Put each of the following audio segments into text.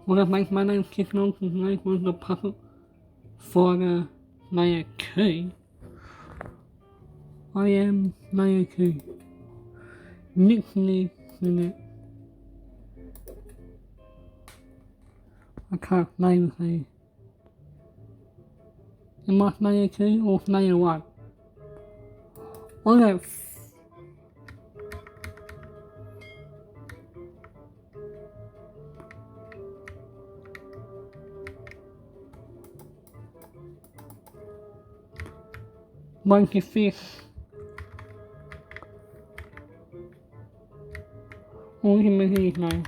Welcome back, my name is Keith Long, and I was the puppet for Naya K. I am Naya K. Nickname in it. I can't name it. Am I Naya K or Naya what? Okay. Monkey fish. Only me now.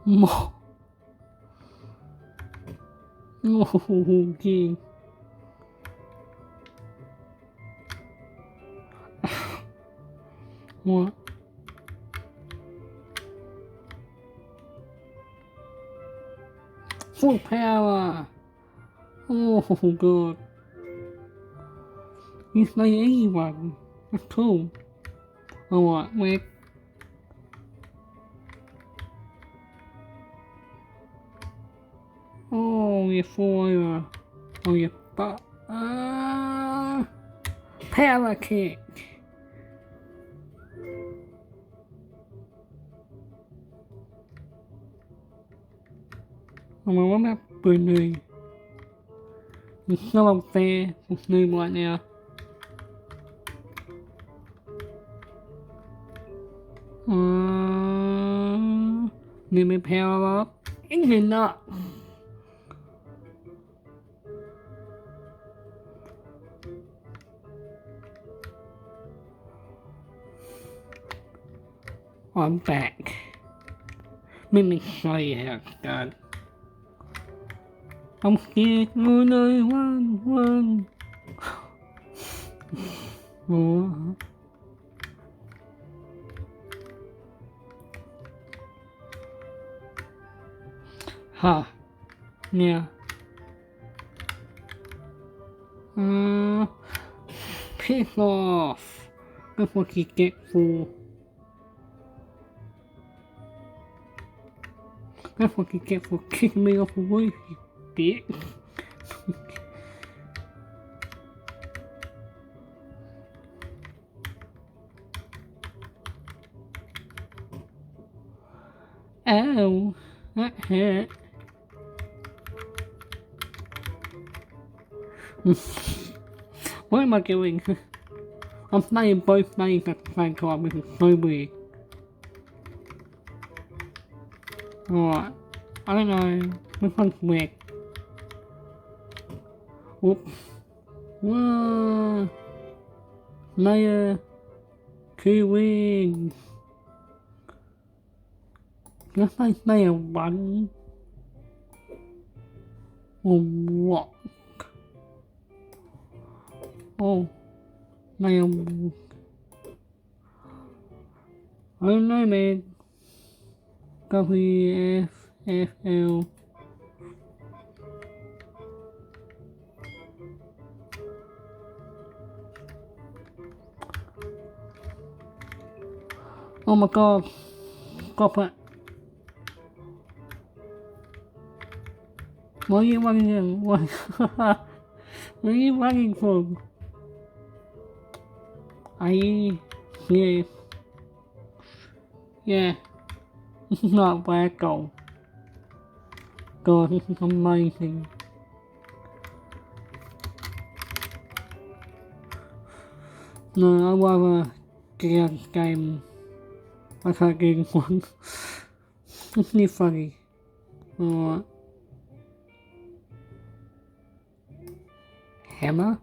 More. Oh, gee. What? Full power. Oh, God. He's like anyone. That's cool. Alright, wait. Oh, you're four. Oh, you're but. Power kick. Mà nó đã bự người. Nó bằng xe một người mọi nè. Người bị power up. Ít người nọ. I'm back. Let me show you how it's done. I'm scared when I run. Oh. Huh. Yeah. Piss off. That's what you get for. That's what you get for kicking me off the roof, you bitch. Ow, that hurt. What am I doing? I'm playing both names at the same time, which is so weird. Alright, I don't know, this one's weird. Whoops. Whoa! Naya K-Wing! That's like Naya 1. Or what? Oh, Naya. I don't know, man. Copy FFL. Oh my god. Stop it. What are you running in? What are you running from? Yeah. Yeah. This is not where I go. God, this is amazing. No, I'd rather get a game. I can't get one. It's not funny. Alright. Hammer?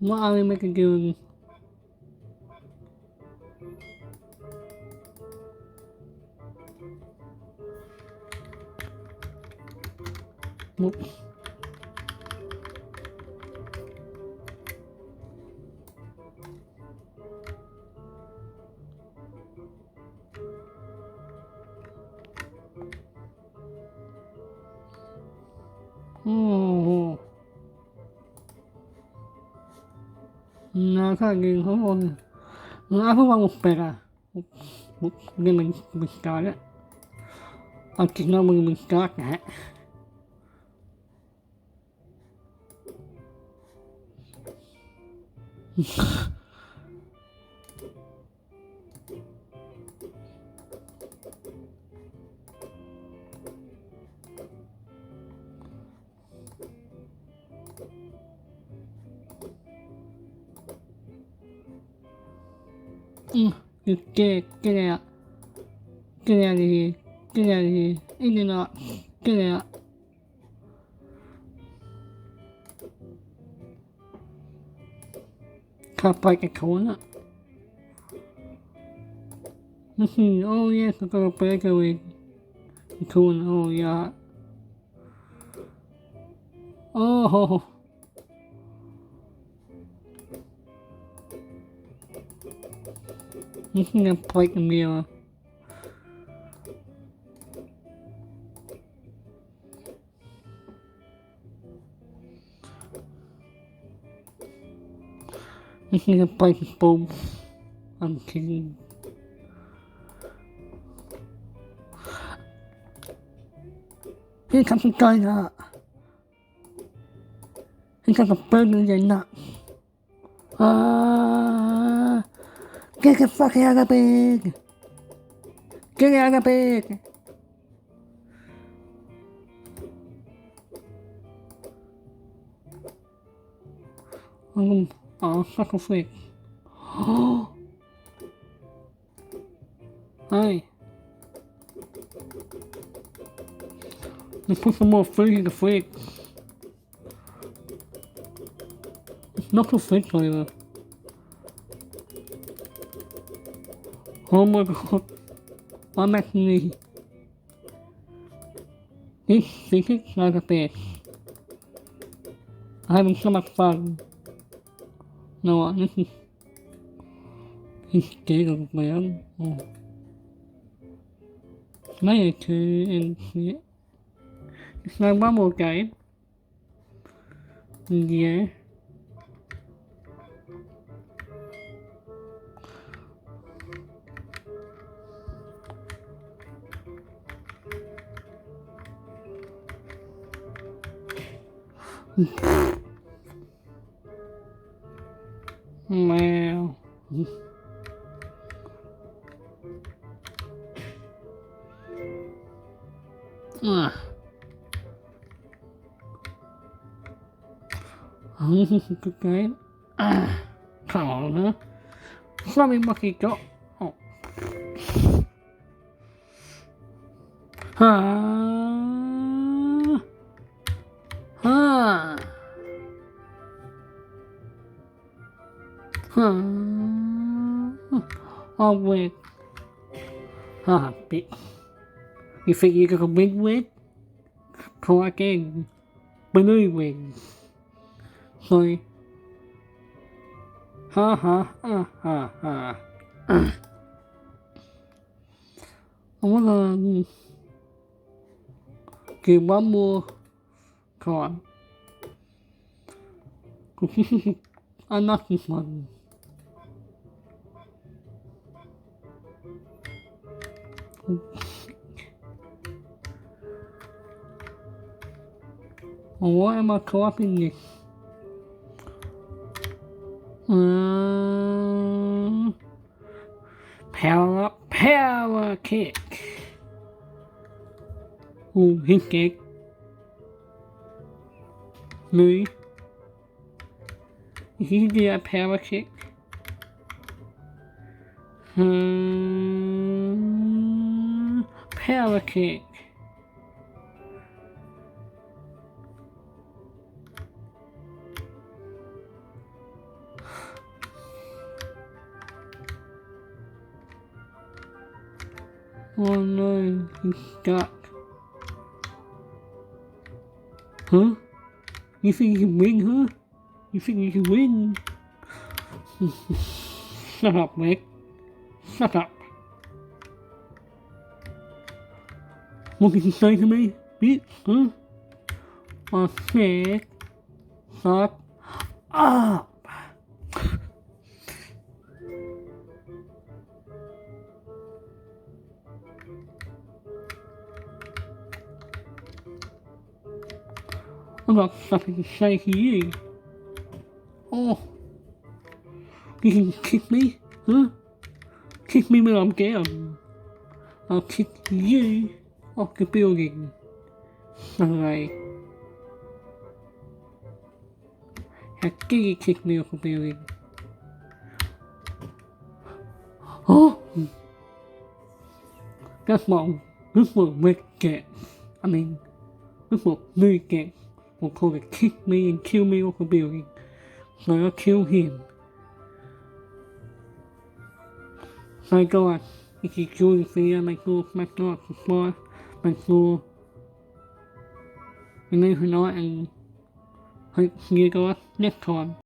What are we making doing? Nope. Oh. No, I can't get hold on. Aku mau pera. Dia mencar á. Antes não me mencar, né? Kaya, ini na, kaya, kapag ikaw na. Oh yes, I got a breakaway. Cool, oh yeah. Oh, this is a break mirror. This is a break boom. I'm kidding. Here comes the guy that. Here comes the bird in the nut. Get the fuck out of bed! Get out of bed! Fuck a freak. Hey. Let's put some more food in the fridge. It's not a fridge flavor. Oh my god. I'm actually... This is like a bed. I'm having so much fun. No, this is... He's scared man. Oh. Maybe to and shit. It's like one more game. Yeah. Wow. This is a good game. Come on, huh? Something lucky got. Oh. Oh, wait. Bit. You think you got a big win? Try again. Blue win. Sorry. I wanna give one more card. I like this one. Why am I copying this? Power up, power kick. Oh, his kick. Louis. Is he do a power kick? Power kick. Oh no, he's stuck. Huh? You think you can win, huh? You think you can win? Shut up, Rick. Shut up. What did you say to me, bitch, huh? I said, shut up. I'm not something to say to you. Oh, you can kick me, huh? Kick me when I'm down. I'll kick you off the building. Alright. How dare you kick me off the building? Oh! That's what Rick gets. I mean, that's what Rick gets. Will probably kick me and kill me off the building. So I'll kill him. So guys, if you enjoyed the video, make sure to smash like, subscribe, make sure you leave a like and hope to see you guys next time.